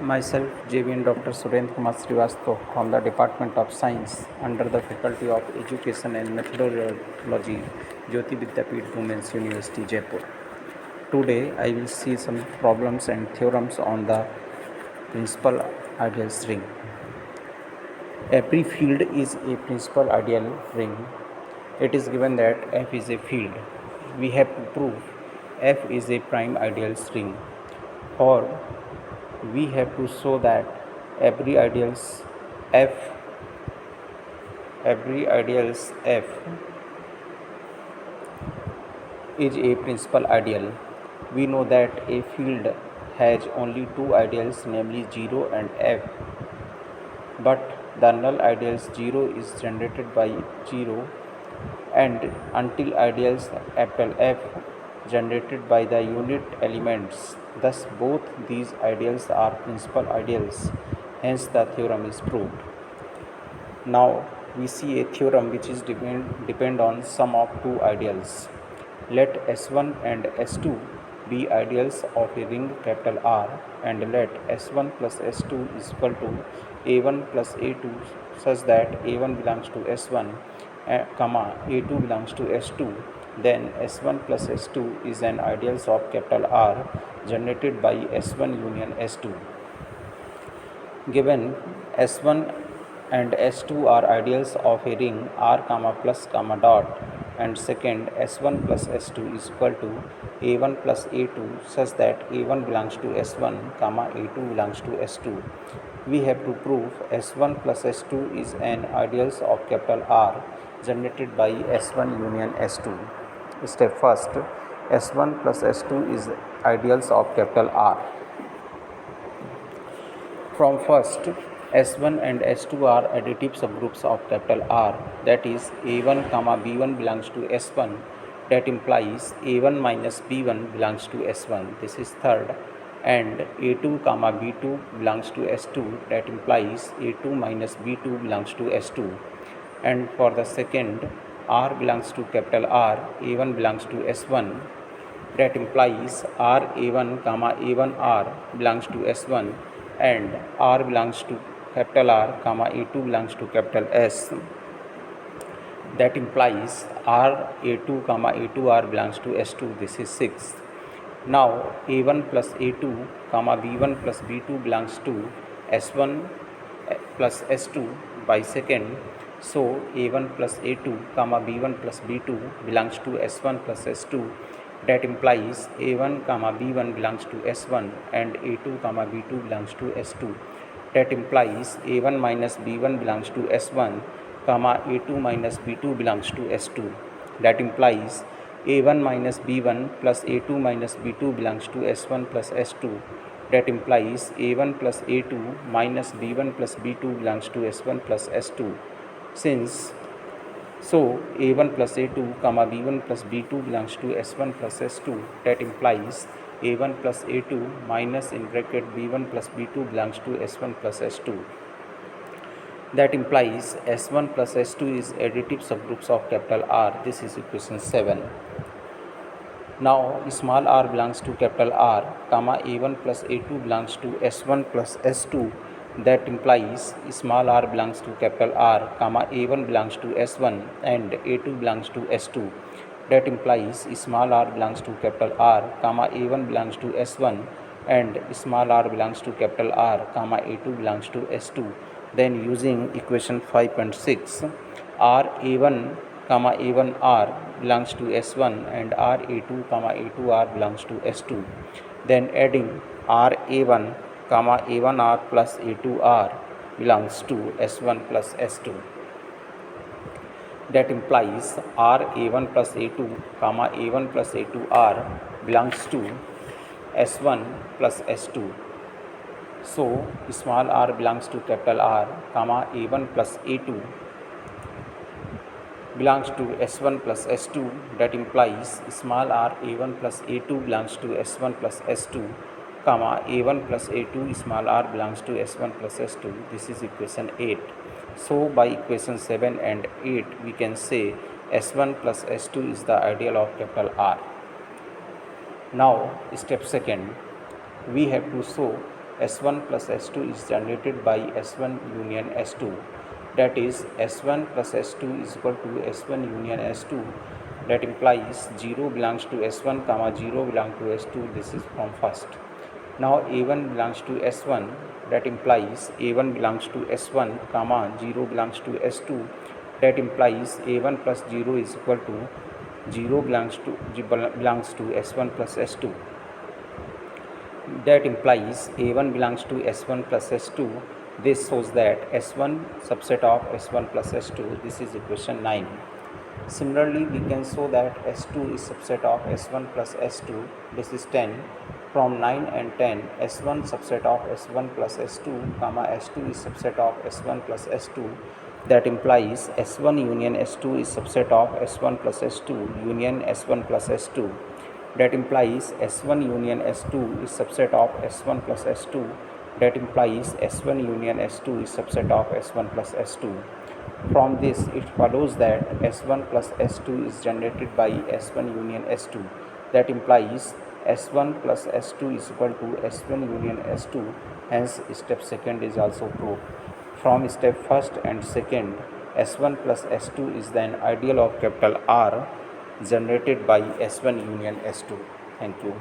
Myself, JVN Dr. Surendra Kumar Srivastava from the Department of Science under the Faculty of Education and Methodology, Jyoti Vidyapeeth Women's University, Jaipur. Today, I will see some problems and theorems on the principal ideal ring. Every field is a principal ideal ring. It is given that F is a field. We have to prove F is a prime ideal ring, or we have to show that every ideals F is a principal ideal. We know that a field has only two ideals, namely 0 and F, but the null ideals 0 is generated by 0 and until ideals F generated by the unit elements. Thus both these ideals are principal ideals, hence the theorem is proved. Now we see a theorem which is depend on sum of two ideals. Let S1 and S2 be ideals of a ring capital R, and let S1 plus S2 is equal to A1 plus A2 such that A1 belongs to S1, A2 belongs to S2. Then S1 plus S2 is an ideals of capital R generated by S1 union S2. Given S1 and S2 are ideals of a ring R plus dot, and second S1 plus S2 is equal to A1 plus A2 such that A1 belongs to S1, A2 belongs to S2. We have to prove S1 plus S2 is an ideals of capital R generated by S1 union S2. Step first, S1 plus S2 is ideals of capital R. From first, S1 and S2 are additive subgroups of capital R, that is A1, B1 belongs to S1, that implies A1 minus B1 belongs to S1, this is third, and A2, B2 belongs to S2, that implies A2 minus B2 belongs to S2. And for the second, R belongs to capital R, A1 belongs to S1, that implies R A1, A1R belongs to S1, and R belongs to capital R, A2 belongs to capital S. That implies R A2, A2R belongs to S2, this is 6. Now A1 plus A2, B1 plus B2 belongs to S1 plus S2 by second. So A1 plus A2, B1 plus B2 belongs to S1 plus S2. That implies A1, B1 belongs to S1 and A2, B2 belongs to S2. That implies A1 minus B1 belongs to S1, A2 minus B2 belongs to S2. That implies A1 minus B1 plus A2 minus B2 belongs to S1 plus S2. That implies A1 plus A2 minus B1 plus B2 belongs to S1 plus S2. So A1 plus A2, B1 plus B2 belongs to S1 plus S2. That implies A1 plus A2 minus in bracket B1 plus B2 belongs to S1 plus S2. That implies S1 plus S2 is additive subgroups of capital R. This is equation 7. Now small r belongs to capital R, A1 plus A2 belongs to S1 plus S2. That implies small r belongs to capital R, A1 belongs to S1 and A2 belongs to S2. That implies small r belongs to capital R, A1 belongs to S1 and small r belongs to capital R, A2 belongs to S2. Then using equation 5.6, A1, A1R belongs to S1 and A2, A2R belongs to S2. Then adding A1, A1R plus A2R belongs to S1 plus S2. That implies A1 plus A2, A1 plus A2R belongs to S1 plus S2. So small r belongs to capital R, A1 plus A2 belongs to S1 plus S2. That implies small r A1 plus A2 belongs to S1 plus S2, A1 plus A2 small r belongs to S1 plus S2. This is equation 8. So by equation 7 and 8 we can say S1 plus S2 is the ideal of capital R. Now step second, we have to show S1 plus S2 is generated by S1 union S2, that is S1 plus S2 is equal to S1 union S2, that implies 0 belongs to S1 comma 0 belongs to S2. This is from first. Now A1 belongs to S1, that implies A1 belongs to S1 comma 0 belongs to S2, that implies A1 plus 0 is equal to 0 belongs to S1 plus S2, that implies A1 belongs to S1 plus S2. This shows that S1 subset of S1 plus S2. This is equation 9. Similarly, we can show that S2 is subset of S1 plus S2. This is 10. From 9 and 10, S1 subset of S1 plus S2, comma S2 is subset of S1 plus S2. That implies S1 union S2 is subset of S1 plus S2 union S1 plus S2. That implies S1 union S2 is subset of S1 plus S2. That implies S1 union S2 is subset of S1 plus S2. From this, it follows that S1 plus S2 is generated by S1 union S2. That implies S1 plus S2 is equal to S1 union S2. Hence, step second is also proved. From step first and second, S1 plus S2 is the ideal of capital R generated by S1 union S2. Thank you.